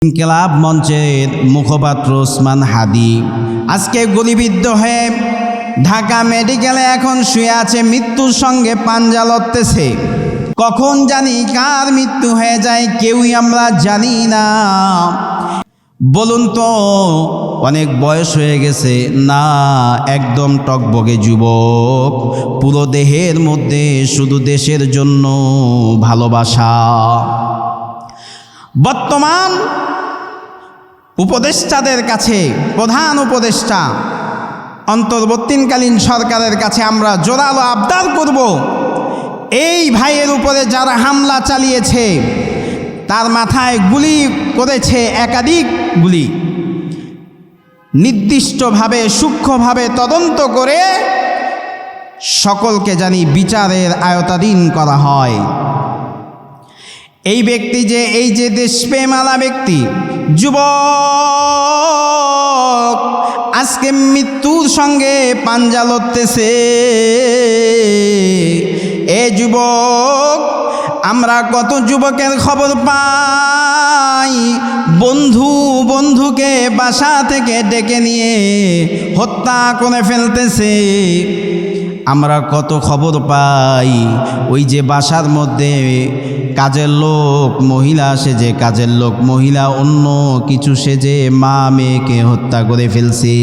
ইনকিলাব মঞ্চের মুখপাত্র ওসমান হাদি আজকে গুলিবিদ্ধ হয়ে ঢাকা মেডিকেলে এখন শুয়ে আছে, মৃত্যুর সঙ্গে পাঞ্জা লড়তেছে। কখন জানি কার মৃত্যু হয়ে যায় কেউই আমরা জানি না। বলুন তো, অনেক বয়স হয়ে গেছে না, একদম টকবগে যুবক, পুরো দেহের মধ্যে শুধু দেশের জন্য ভালোবাসা। বর্তমান উপদেষ্টাদের কাছে, প্রধান উপদেষ্টা অন্তর্বর্তীকালীন সরকারের কাছে আমরা জোরালো আবদার করব, এই ভাইয়ের উপরে যারা হামলা চালিয়েছে, তার মাথায় গুলি করেছে একাধিক গুলি, নির্দিষ্টভাবে সূক্ষ্মভাবে তদন্ত করে সকলকে জানি বিচারের আওতাধীন করা হয়। এই ব্যক্তি যে এই যে দেশপ্রেমালা ব্যক্তি, যুবক, আজকে মৃত্যুর সঙ্গে পাঞ্জা লড়তেছে। এ যুবক, আমরা কত যুবকের খবর পাই বন্ধুকে বাসা থেকে ডেকে নিয়ে হত্যা করে ফেলতেছে। আমরা কত খবর পাই ওই যে বাসার মধ্যে কাজের লোক মহিলা সেজে, কাজের লোক মহিলা অন্য কিছু সেজে মা মেয়েকে হত্যা করে ফেলছে।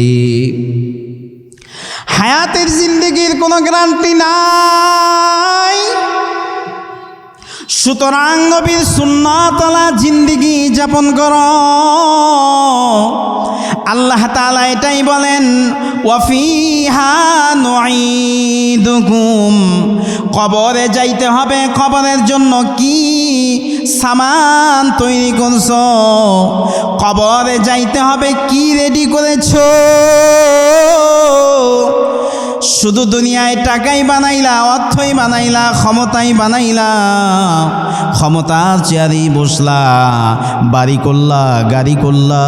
হায়াতের জিন্দেগির কোনো গ্যারান্টি নাই। সুতরাং নবীর সুন্নাতওয়ালা জিন্দেগি যাপন করো। আল্লাহ তাআলা এটাই বলেন, ওয়াফিহা নুঈদুকুম, কবরে যাইতে হবে, কবরের জন্য কি সামান তৈরি করছো, কবরে যাইতে হবে কি রেডি করেছো। শুধু দুনিয়ায় টাকাই বানাইলা, অর্থই বানাইলা, ক্ষমতাই বানাইলা, ক্ষমতার চেয়ারেই বসলা, বাড়ি করলা, গাড়ি করলা,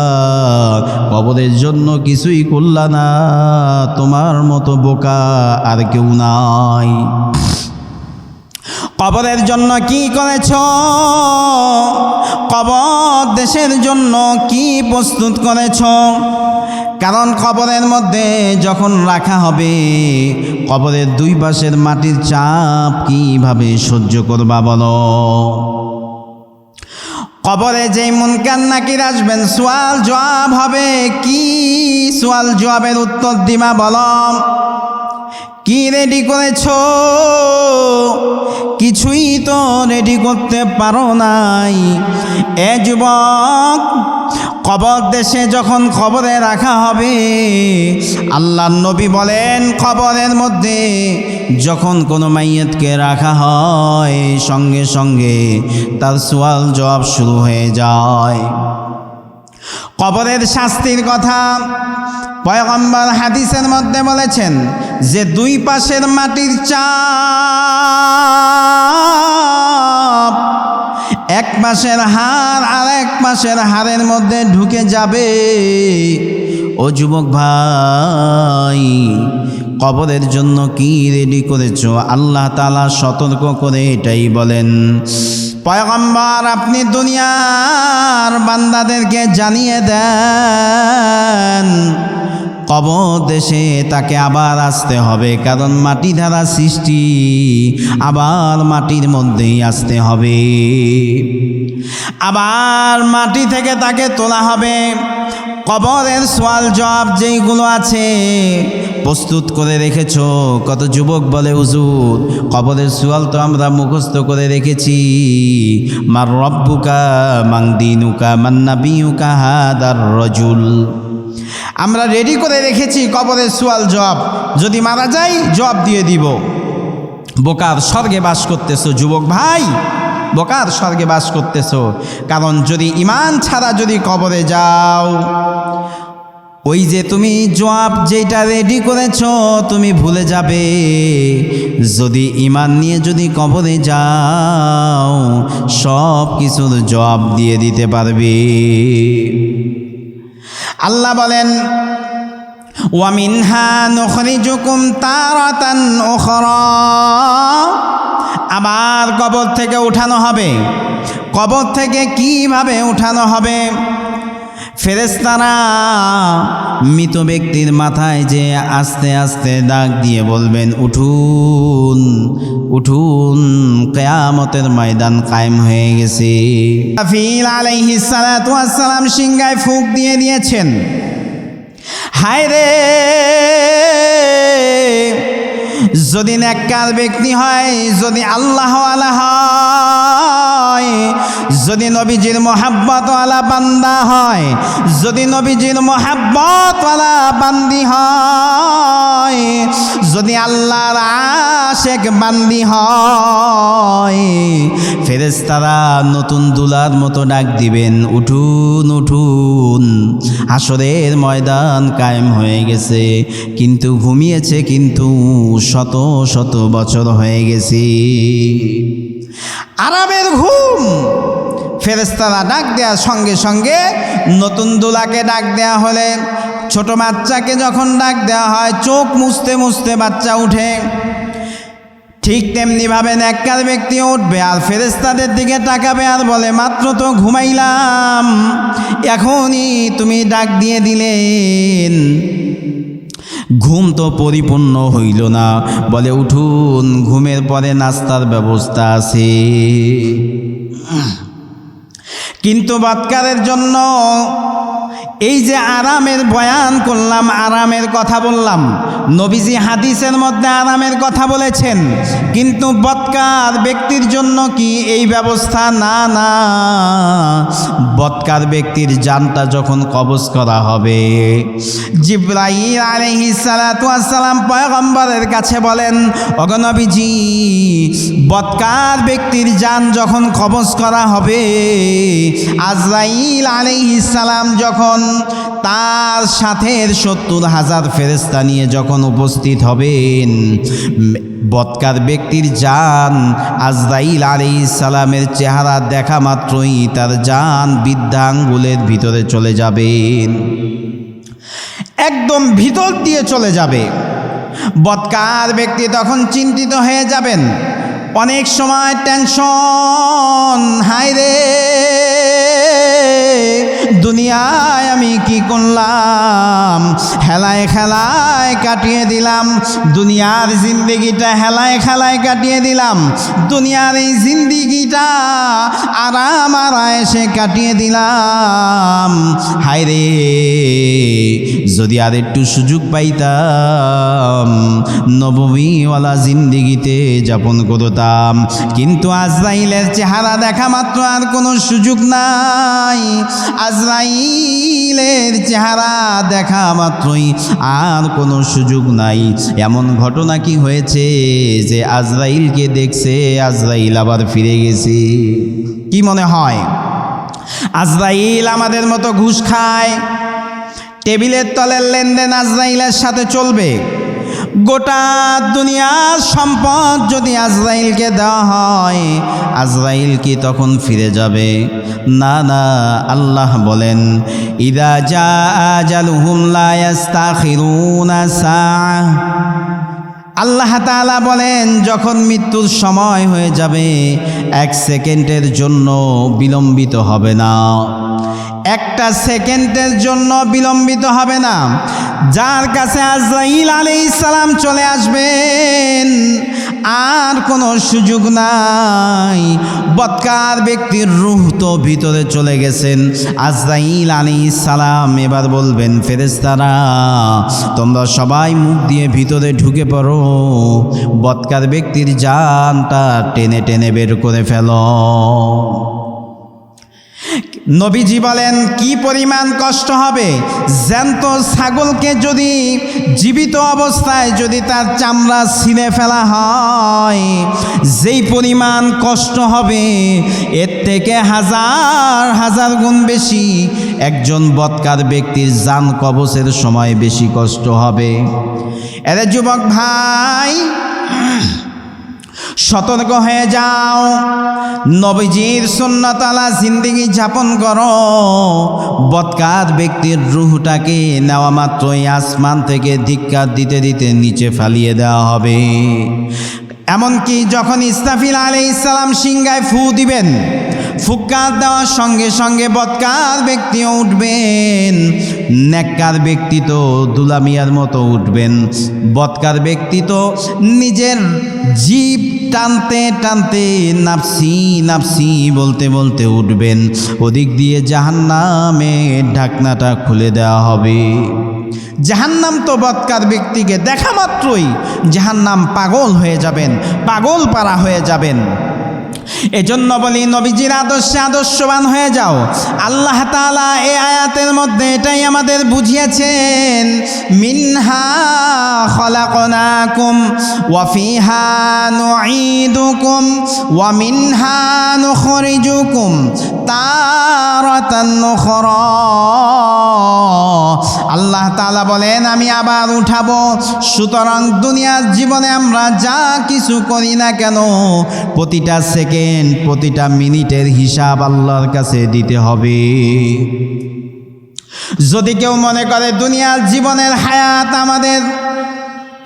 কবরের জন্য কিছুই করলা না। তোমার মতো বোকা আর কেউ নাই। কবরের জন্য কি করেছ? কবর দেশের জন্য কি প্রস্তুত করেছ? কারণ কবরের মধ্যে যখন রাখা হবে, কবরের দুই পাশের মাটির চাপ কিভাবে সহ্য করবা বলো? কবরে যেই মুনকার নাকির আসবেন, সওয়াল জবাব হবে, কি সওয়াল জবাবের উত্তর দিবা বলো? কি রেডি করেছ? কিছুই তো রেডি করতে পারো নাই। এ যুবক, কবর দেশে যখন কবরে রাখা হবে, আল্লাহর নবী বলেন, কবরের মধ্যে যখন কোনো মাইয়তকে রাখা হয়, সঙ্গে সঙ্গে তার সওয়াল জবাব শুরু হয়ে যায়। কবরের শাস্তির কথা পয়গম্বর হাদিসের মধ্যে বলেছেন যে দুই পাশের মাটির চাপ এক পাশের হাড় আর এক পাশের হাড়ের মধ্যে ঢুকে যাবে। ও যুবক ভাই, কবরের জন্য কি রেডি করেছো? আল্লাহ তাআলা সতর্ক করে এটাই বলেন, পয়গম্বর আপনি দুনিয়ার বান্দাদেরকে জানিয়ে দেন, কবর দেশে তাকে আবার আসতে হবে, কারণ মাটি দ্বারা সৃষ্টি, আবার মাটির মধ্যেই আসতে হবে, আবার মাটি থেকে তাকে তোলা হবে। কবরের সওয়াল জবাব যেইগুলো আছে প্রস্তুত করে রেখেছো। কত যুবক বলে, হুজুর কবরের সওয়াল তো আমরা মুখস্থ করে রেখেছি, মার রব্বুকা মান দীনুকা মান নাবিয়ুকা হাদার রাজুল, আমরা রেডি করে রেখেছি কবরের সওয়াল জবাব, যদি মারা যাই জবাব দিয়ে দিব। বোকার স্বর্গে বাস করতেছো যুবক ভাই, বোকার স্বর্গে বাস করতেছো। কারণ যদি ঈমান ছাড়া যদি কবরে যাও, ওই যে তুমি জবাব যেটা রেডি করেছো তুমি ভুলে যাবে। যদি ঈমান নিয়ে যদি কবরে যাও, সব কিছুর জবাব দিয়ে দিতে পারবে। আল্লাহ বলেন, ওয়ামিনহা নুখরিজুকুম তারাতান উখরা, আবার কবর থেকে উঠানো হবে। কবর থেকে কিভাবে উঠানো হবে? ফেরেশতারা মৃত ব্যক্তির মাথায় যে আস্তে আস্তে ডাক দিয়ে বলবেন, উঠুন উঠুন, কিয়ামতের ময়দান কায়েম হয়ে গেছে। ইসরাফিল আলাইহিস সালাতু ওয়াস সালাম সিংহায় ফুঁক দিয়ে দিয়েছেন। হায় রে, যদি নেককার ব্যক্তি হয়, যদি আল্লাহওয়ালা হয়, যদি নবীজির মোহাব্বতওয়ালা বান্দা হয়, যদি নবীজির মোহাব্বতওয়ালা বান্দি হয়, যদি আল্লাহর আশেক বান্দি হয়, ফেরেশতারা নতুন দুলার মতো ডাক দিবেন, উঠুন উঠুন, হাসরের ময়দান কায়েম হয়ে গেছে। কিন্তু ঘুমিয়েছে কিন্তু শত শত বছর হয়ে গেছে। আরামের ঘুম। ফেরেশতারা ডাক দেওয়ার সঙ্গে সঙ্গে নতুন দুলাকে ডাক দেওয়া হলে, ছোট বাচ্চাকে যখন ডাক দেওয়া হয় চোখ মুছতে মুছতে বাচ্চা উঠে, ঠিক তেমনিভাবে নেককার ব্যক্তিও উঠবে আর ফেরেশতাদের দিকে তাকাবে আর বলে, মাত্র তো ঘুমাইলাম, এখনই তুমি ডাক দিয়ে দিলেন, ঘুম তো পরিপূর্ণ হইল না। বলে, উঠুন, ঘুমের পরে নাস্তার ব্যবস্থা আছে। কিন্তু বৎকারের জন্য এই যে আরামের বয়ান করলাম, আরামের কথা বললাম, নবীজি হাদিসের মধ্যে আরামের কথা বলেছেন, কিন্তু বৎকার ব্যক্তির জন্য কি এই ব্যবস্থা? না না, বৎকার ব্যক্তির জানটা যখন কবজ করা হবে, জিবরাইল আলাইহিস সালাতু ওয়াস সালাম পয়গম্বরের কাছে বলেন, ওগো নবীজি, বৎকার ব্যক্তির জান যখন কবজ করা হবে, আজরাইল আলাইহিস সালাম যখন তার সাথে 70,000 ফেরেশতা নিয়ে যখন উপস্থিত হবেন, বৎকার ব্যক্তির জান আজরাইল আলাইহিস সালামের চেহারা দেখা মাত্রই তার জান বৃদ্ধাঙ্গুলের ভিতরে চলে যাবেন, একদম ভিতর দিয়ে চলে যাবে। বৎকার ব্যক্তি তখন চিন্তিত হয়ে যাবেন, অনেক সময় টেনশন, হায় রে, দুনিয়ায় আমি কি করলাম, হেলায় খেলায় কাটিয়ে দিলাম, দুনিয়ার জিন্দেগিটা হেলায় খেলায় কাটিয়ে দিলাম, দুনিয়ার এই জিন্দেগিটা আরাম আরায়েশে কাটিয়ে দিলাম, হায় রে, যদি আর একটু সুযোগ পাইতাম নববীওয়ালা জিন্দেগিতে যাপন করতাম। কিন্তু আজরাইলের চেহারা দেখা মাত্র আর কোনো সুযোগ নাই, আজরাইলের চেহারা দেখা মাত্রই আর কোনো সুযোগ নাই। এমন ঘটনা কি হয়েছে যে আজরাইলকে দেখছে, আজরাইল আবার ফিরে গেছে? কি মনে হয় আজরাইল আমাদের মতো ঘুষ খায়? টেবিলের তলের লেনদেন আজরাইলের সাথে চলবে? গোটা দুনিয়ার সম্পদ যদি আজরাইলকে দেওয়া হয়, আজরাইল কি তখন ফিরে যাবে? না না, আল্লাহ বলেন, ইদা জা আজালুহুম লা ইস্তাখিরুনা সাআহ। আল্লাহ তাআলা বলেন, যখন মৃত্যুর সময় হয়ে যাবে, 1 সেকেন্ডের জন্য বিলম্বিত হবে না, 1টা সেকেন্ডের জন্য বিলম্বিত হবে না। যার কাছে আজরাইল আলাইহিস সালাম চলে আসবেন, আর কোনো সুযোগ নাই। বৎকার ব্যক্তির রূহ তো ভিতরে চলে গেছেন, আজরাইল আলাইহিস সালাম এবার বলবেন, ফেরেশতারা তোমরা সবাই মুখ দিয়ে ভিতরে ঢুকে পড়ো, বৎকার ব্যক্তির জানটা টেনে টেনে বের করে ফেলো। নবীজি বলেন, কি পরিমাণ কষ্ট হবে! জ্যান্ত ছাগলকে যদি জীবিত অবস্থায় যদি তার চামড়া ছিঁড়ে ফেলা হয়, যেই পরিমাণ কষ্ট হবে, এর থেকে হাজার হাজার গুণ বেশি একজন বৎকার ব্যক্তির জান কবজের সময় বেশি কষ্ট হবে। এরে যুবক ভাই, সতর্ক হয়ে যাও, নবীজির সুন্নতালা জিন্দেগি যাপন করো। বৎকার ব্যক্তির রূহটাকে নেওয়া মাত্রই আসমান থেকে ধিক্কার দিতে দিতে নিচে ফালিয়ে দেওয়া হবে। এমনকি যখন ইসরাফিল আলাইহিস সালাম সিংহায় ফু দিবেন, ফুৎকার দেওয়ার সঙ্গে সঙ্গে বদকার ব্যক্তিও উঠবেন, নেককার ব্যক্তি তো দুলামিয়ার মতো উঠবেন। বদকার ব্যক্তি তো নিজের জিভ টানতে টানতে নাফসি নাফসি বলতে বলতে উঠবেন। ওদিক দিয়ে জাহান্নামের ঢাকনাটা খুলে দেওয়া হবে। জাহান্নাম তো বদকার ব্যক্তিকে দেখা মাত্রই জাহান্নাম পাগল হয়ে যাবেন, পাগল পারা হয়ে যাবেন। এজন্য বলি নবীজির আদর্শে আদর্শবান হয়ে যাও। আল্লাহ তাআলা এই আয়াতের মধ্যে এটাই আমাদের বুঝিয়েছেন, মিনহা খলাকনাকুম ওয়া ফিহা নুঈদুকুম ওয়া মিনহা নুখরিজুকুম তারাতান উখরা। আল্লাহ তাআলা বলেন আমি আবার উঠাবো। সুতরাং দুনিয়ার জীবনে আমরা যা কিছু করি না কেন প্রতিটা সেকেন্ড প্রতিটা মিনিটের হিসাব আল্লাহর কাছে দিতে হবে। যদি কেউ মনে করে দুনিয়ার জীবনের হায়াত আমাদের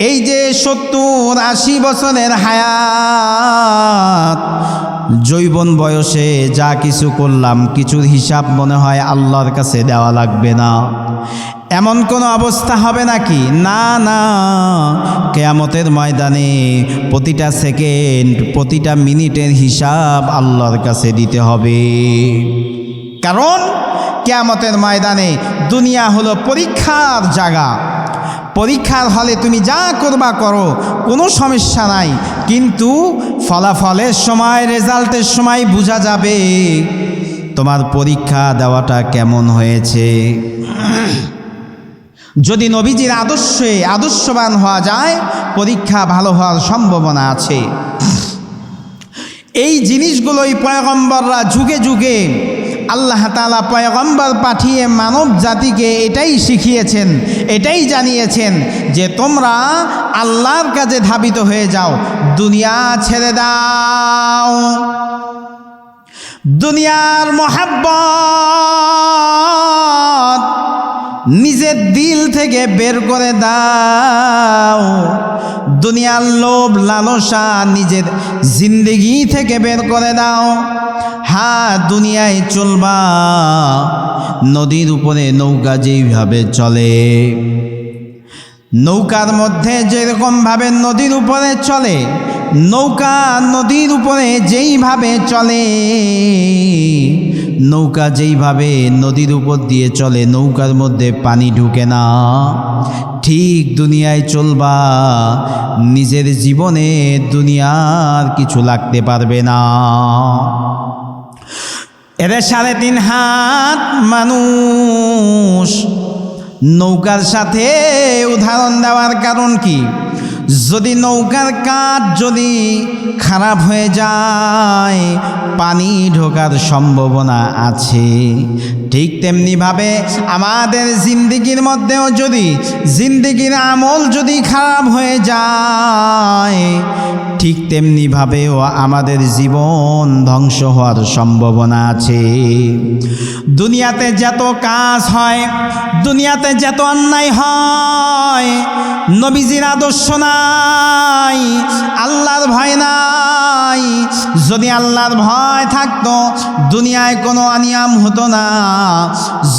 এই যে 70-80 বছরের হায়াত, যৌবন বয়সে যা কিছু করলাম কিছুর হিসাব মনে হয় আল্লাহর কাছে দেওয়া লাগবে না, এমন কোনো অবস্থা হবে নাকি? না না, কিয়ামতের ময়দানে প্রতিটা সেকেন্ড প্রতিটা মিনিটের হিসাব আল্লাহর কাছে দিতে হবে। কারণ কিয়ামতের ময়দানে দুনিয়া হলো পরীক্ষার জায়গা। পরীক্ষার হলে তুমি যা করবা করো, কোনো সমস্যা নাই, কিন্তু ফলাফলের সময় রেজাল্টের সময় বোঝা যাবে তোমার পরীক্ষা দেওয়াটা কেমন হয়েছে। যদি নবীজির আদর্শে আদর্শবান হওয়া যায় পরীক্ষা ভালো হওয়ার সম্ভাবনা আছে। এই জিনিসগুলোই পয়গম্বররা যুগে যুগে আল্লাহ তাআলা পয়গম্বর পাঠিয়ে মানব জাতিকে এটাই শিখিয়েছেন, এটাই জানিয়েছেন যে তোমরা আল্লাহর কাজে ধাবিত হয়ে যাও, দুনিয়া ছেড়ে দাও, দুনিয়ার মহাব্বত নিজের দিল থেকে বের করে দাও, দুনিয়ার লোভ লালসা নিজের জিন্দেগি থেকে বের করে দাও। হ্যাঁ, দুনিয়ায় চলবা নদীর উপরে নৌকা যেইভাবে চলে, নৌকার মধ্যে যেরকমভাবে নদীর উপরে চলে, নৌকা নদীর উপরে যেইভাবে চলে, নৌকা যেইভাবে নদীর উপর দিয়ে চলে নৌকার মধ্যে পানি ঢুকে না, ঠিক দুনিয়ায় চলবা নিজের জীবনে দুনিয়ার কিছু লাগতে পারবে না। এদের 3.5 হাত মানুষ, নৌকার সাথে উদাহরণ দেওয়ার কারণ কি? যদি নৌকার কাঠ যদি খারাপ হয়ে যায় পানি ঢোকার সম্ভাবনা আছে, ঠিক তেমনিভাবে আমাদের জিন্দেগির মধ্যেও যদি জিন্দেগির আমল যদি খারাপ হয়ে যায় ঠিক তেমনিভাবেও আমাদের জীবন ধ্বংস হওয়ার সম্ভাবনা আছে। দুনিয়াতে যত কাজ হয়, দুনিয়াতে যত অন্যায় হয়, নবীজির আদর্শ নাই, আল্লাহর ভয় নাই। যদি আল্লাহর ভয় থাকতো দুনিয়ায় কোনো অনিয়ম হতো না,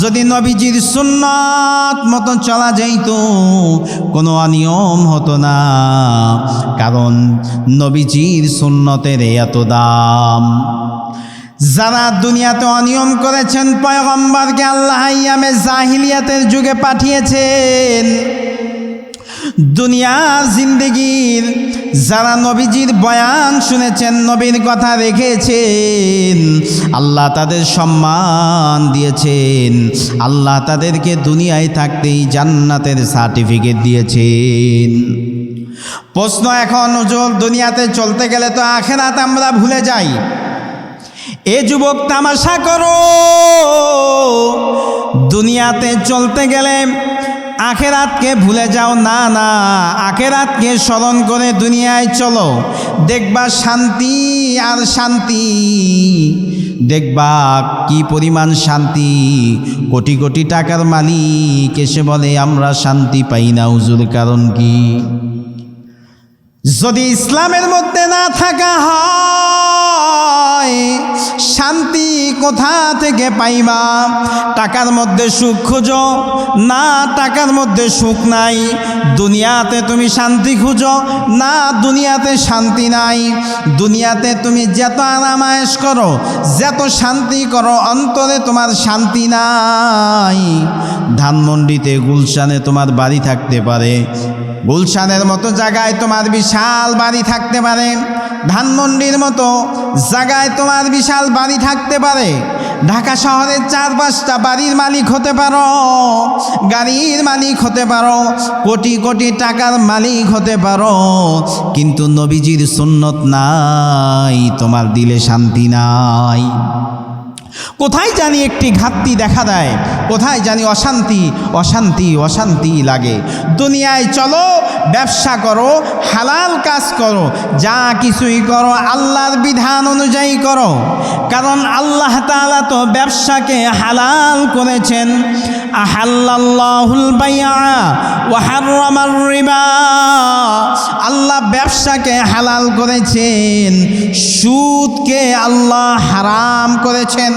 যদি নবীজির সুন্নত মতো চলা যাইত কোনো অনিয়ম হতো না, কারণ নবীজির সুন্নতের এত দাম। যারা দুনিয়াতে অনিয়ম করেছেন পয়গম্বরকে আল্লাহ আইয়ামে জাহিলিয়াতের যুগে পাঠিয়েছেন। দুনিয়ার জিন্দেগির যারা নবীজির বয়ান শুনেছেন, নবীর কথা রেখেছেন, আল্লাহ তাদের সম্মান দিয়েছেন, আল্লাহ তাদেরকে দুনিয়ায় থাকতেই জান্নাতের সার্টিফিকেট দিয়েছেন। প্রশ্ন এখন হুজুর, দুনিয়াতে চলতে গেলে তো আখিরাত আমরা ভুলে যাই। এ যুবক তামাশা করো, দুনিয়াতে চলতে গেলে আখেরাতকে ভুলে যাও না, না, আখেরাতকে স্মরণ করে দুনিয়ায় চলো, দেখবা শান্তি আর শান্তি, দেখবা কি পরিমাণ শান্তি। কোটি কোটি টাকার মালিক এসে বলে আমরা শান্তি পাই না হুজুর, কারণ কি? যদি ইসলামের মধ্যে না থাকা হয়, শান্তি কোথা থেকে পাইবা? টাকার মধ্যে সুখ খুঁজো না, টাকার মধ্যে সুখ নাই। দুনিয়াতে তুমি শান্তি খুঁজো না, দুনিয়াতে শান্তি নাই। দুনিয়াতে তুমি যত আরামায়েশ করো, যত শান্তি করো, অন্তরে তোমার শান্তি নাই। ধানমন্ডিতে, গুলশানে তোমার বাড়ি থাকতে পারে, গুলশানের মতো জায়গায় তোমার বিশাল বাড়ি থাকতে পারে, ধানমন্ডির মতো জায়গায় তোমার বিশাল বাড়ি থাকতে পারে, ঢাকা শহরের 4-5টা বাড়ির মালিক হতে পারো, গাড়ির মালিক হতে পারো, কোটি কোটি টাকার মালিক হতে পারো, কিন্তু নবীজির সুন্নত নাই, তোমার দিলে শান্তি নাই। কোথায় জানি একটি ঘাটতি দেখা দেয়, কোথায় জানি অশান্তি অশান্তি অশান্তি লাগে। দুনিয়ায় চলো, ব্যবসা করো, হালাল কাজ করো, যা কিছুই করো আল্লাহর বিধান অনুযায়ী করো, কারণ আল্লাহ তাআলা তো ব্যবসাকে হালাল করেছেন। আহাল্লাল্লাহুল বাইআ ওয়া হাররামার রিবা, আল্লাহ ব্যবসাকে হালাল করেছেন, সুদকে আল্লাহ হারাম করেছেন।